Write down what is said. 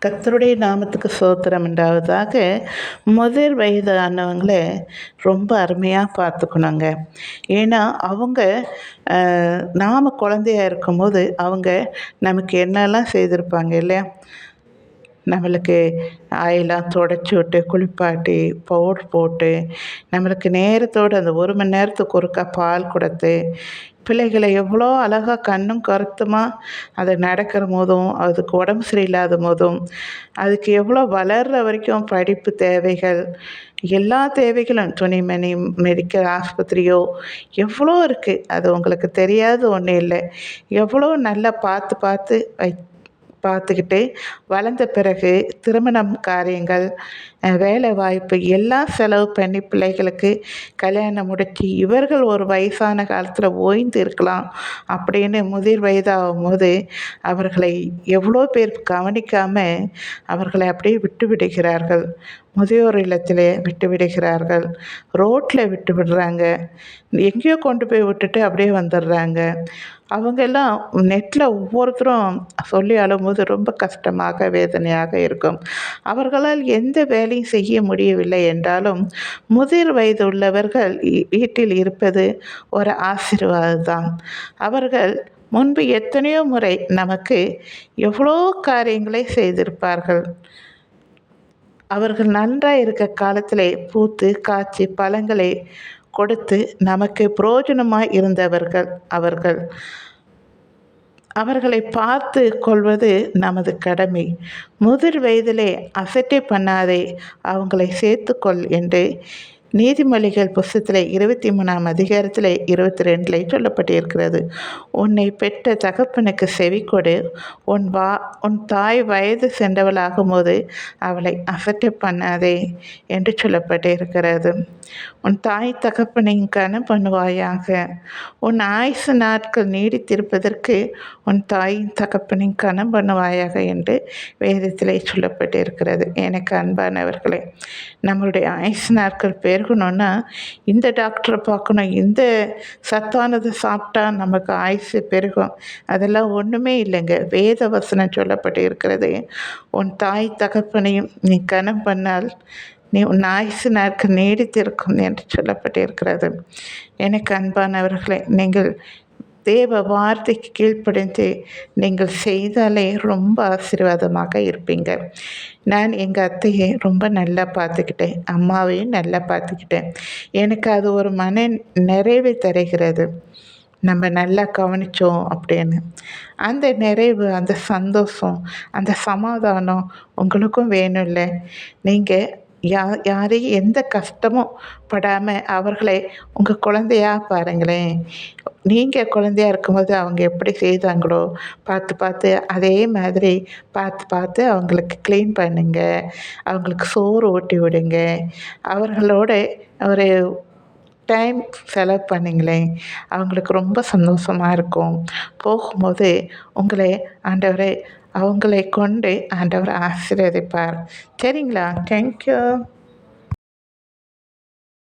கர்த்தருடைய நாமத்துக்கு ஸ்தோத்திரம் உண்டாவதாக. முதிர் வயதானவங்கள ரொம்ப அருமையாக பார்த்துக்கணுங்க. ஏன்னா அவங்க நாம் குழந்தையா இருக்கும்போது அவங்க நமக்கு என்னெல்லாம் செய்திருப்பாங்க இல்லையா? நம்மளுக்கு ஆயெல்லாம் தொடச்சி விட்டு, குளிப்பாட்டி, பவுடர் போட்டு, நம்மளுக்கு நேரத்தோடு அந்த 1 மணி நேரத்துக்கு ஒருக்கா பால் கொடுத்து, பிள்ளைகளை எவ்வளோ அழகா கண்ணும் கருத்துமா அது நடக்கிற போதும், அதுக்கு உடம்பு சரியில்லாத போதும், அதுக்கு எவ்வளோ வளர்ற வரைக்கும் படிப்பு தேவைகள், எல்லா தேவைகளும் துணிமணி, மெடிக்கல் ஆஸ்பத்திரியோ எவ்வளோ இருக்குது. அது உங்களுக்கு தெரியாத ஒன்றும் இல்லை. எவ்வளோ நல்லா பார்த்து பார்த்து பார்த்துக்கிட்டு வளர்ந்த பிறகு திருமணம் காரியங்கள், வேலை வாய்ப்பு எல்லாம் செலவு பண்ணி பிள்ளைகளுக்கு கல்யாணம் முடித்து இவர்கள் ஒரு வயசான காலத்தில் ஓய்ந்து இருக்கலாம் அப்படின்னு முதிர் வயதாகும்போது அவர்களை எவ்வளோ பேர் கவனிக்காமல் அவர்களை அப்படியே விட்டு விடுகிறார்கள். முதியோர் இல்லத்திலே விட்டு விடுகிறார்கள், ரோட்டில் விட்டு விடுறாங்க, எங்கேயோ கொண்டு போய் விட்டுட்டு அப்படியே வந்துடுறாங்க. அவங்கெல்லாம் நெட்டில் ஒவ்வொருத்தரும் சொல்லி அழும்போது ரொம்ப கஷ்டமாக வேதனையாக இருக்கும். அவர்களால் எந்த வேலையும் செய்ய முடியவில்லை என்றாலும் முதிர் வயது உள்ளவர்கள் வீட்டில் இருப்பது ஒரு ஆசீர்வாதம்தான். அவர்கள் முன்பு எத்தனையோ முறை நமக்கு எவ்வளோ காரியங்களை செய்திருப்பார்கள். அவர்கள் நன்றாக இருக்க காலத்திலே பூத்து காய்ச்சி பழங்களை கொடுத்து நமக்கு பிரயோஜனமாய் இருந்தவர்கள் அவர்கள். அவர்களை பார்த்து கொள்வது நமது கடமை. முதிர் வயதிலே அசட்டை பண்ணாதே, அவங்களை சேர்த்துக்கொள் என்று நீதிமொழிகள் புஸ்தகத்தில் 23ஆம் அதிகாரத்தில் 22 சொல்லப்பட்டிருக்கிறது. உன்னை பெற்ற தகப்பனுக்கு செவிக்கொடு, உன் தாய் வயது சென்றவளாகும்போது அவளை அசட்டை பண்ணாதே என்று சொல்லப்பட்டிருக்கிறது. உன் தாய் தகப்பனையும் கனம் பண்ணுவாயாக. உன் ஆயுசு நாட்கள் நீடித்திருப்பதற்கு உன் தாயின் தகப்பனையும் கனம் பண்ணுவாயாக என்று வேதத்திலே சொல்லப்பட்டிருக்கிறது. எனக்கு அன்பானவர்களே, நம்மளுடைய ஆயுசு நாட்கள் பெருகணும்னா இந்த டாக்டரை பார்க்கணும், இந்த சத்தானதை சாப்பிட்டா நமக்கு ஆயுசு பெருகும், அதெல்லாம் ஒன்றுமே இல்லைங்க. வேத வசனம் சொல்லப்பட்டு இருக்கிறது, உன் தாய் தகப்பனையும் நீ கனம் பண்ணால் நீ உன் ஆயுசு நாட்கள் நீடித்திருக்கும் என்று சொல்லப்பட்டிருக்கிறது. எனக்கு அன்பானவர்களே, நீங்கள் தேவ வார்த்தைக்கு கீழ்ப்படிந்து நீங்கள் செய்தாலே ரொம்ப ஆசீர்வாதமாக இருப்பீங்க. நான் எங்கள் அத்தையை ரொம்ப நல்லா பார்த்துக்கிட்டேன், அம்மாவையும் நல்லா பார்த்துக்கிட்டேன். எனக்கு அது ஒரு மன நிறைவை தருகிறது. நம்ம நல்லா கவனித்தோம் அப்படின்னு. அந்த நிறைவு, அந்த சந்தோஷம், அந்த சமாதானம் உங்களுக்கும் வேணும்ல. நீங்கள் யாரையும் எந்த கஷ்டமும் படாமல் அவர்களை உங்கள் குழந்தையாக பாருங்களேன். நீங்கள் குழந்தையா இருக்கும்போது அவங்க எப்படி செய்தாங்களோ பார்த்து பார்த்து அதே மாதிரி பார்த்து பார்த்து அவங்களுக்கு க்ளீன் பண்ணுங்க, அவங்களுக்கு சோறு ஊட்டி விடுங்க, அவர்களோட ஒரு டைம் செலவு பண்ணிங்களேன், அவங்களுக்கு ரொம்ப சந்தோஷமாக இருக்கும். போகும்போது உங்களை ஆண்டவரை அவங்களை கொண்டு ஆண்டவர் ஆசீர்வதிப்பார். சரிங்களா? தேங்க்யூ.